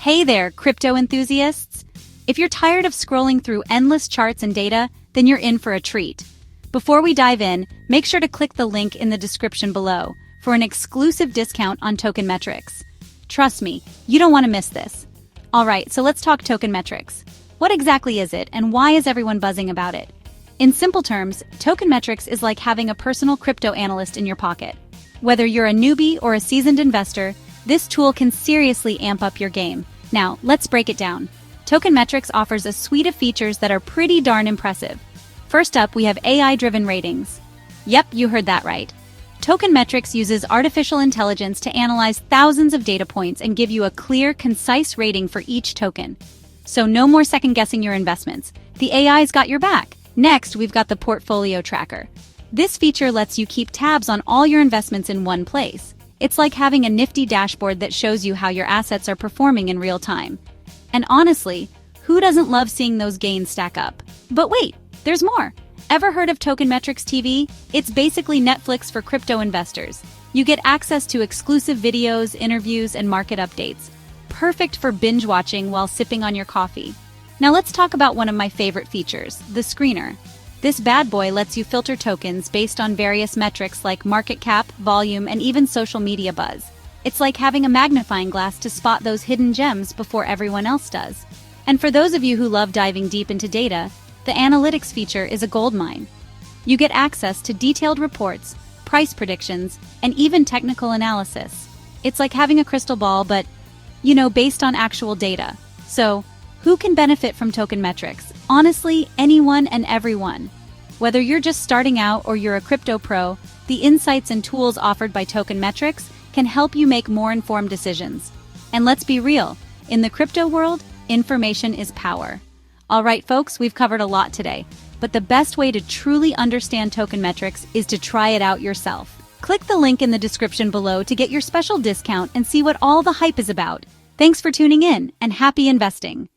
Hey there, crypto enthusiasts! If you're tired of scrolling through endless charts and data, then you're in for a treat. Before we dive in, make sure to click the link in the description below for an exclusive discount on TokenMetrics. Trust me, you don't want to miss this. Alright, so let's talk TokenMetrics. What exactly is it, and why is everyone buzzing about it? In simple terms, TokenMetrics is like having a personal crypto analyst in your pocket. Whether you're a newbie or a seasoned investor, this tool can seriously amp up your game. Now, let's break it down. TokenMetrics offers a suite of features that are pretty darn impressive. First up, we have AI-driven ratings. Yep, you heard that right. TokenMetrics uses artificial intelligence to analyze thousands of data points and give you a clear, concise rating for each token. So no more second-guessing your investments. The AI's got your back. Next, we've got the Portfolio Tracker. This feature lets you keep tabs on all your investments in one place. It's like having a nifty dashboard that shows you how your assets are performing in real time. And honestly, who doesn't love seeing those gains stack up? But wait, there's more. Ever heard of TokenMetrics TV? It's basically Netflix for crypto investors. You get access to exclusive videos, interviews, and market updates. Perfect for binge watching while sipping on your coffee. Now let's talk about one of my favorite features, the screener. This bad boy lets you filter tokens based on various metrics like market cap, volume, and even social media buzz. It's like having a magnifying glass to spot those hidden gems before everyone else does. And for those of you who love diving deep into data, the analytics feature is a goldmine. You get access to detailed reports, price predictions, and even technical analysis. It's like having a crystal ball, but, based on actual data. So, who can benefit from TokenMetrics? Honestly, anyone and everyone. Whether you're just starting out or you're a crypto pro, the insights and tools offered by TokenMetrics can help you make more informed decisions. And let's be real, in the crypto world, information is power. All right, folks, we've covered a lot today, but the best way to truly understand TokenMetrics is to try it out yourself. Click the link in the description below to get your special discount and see what all the hype is about. Thanks for tuning in, and happy investing!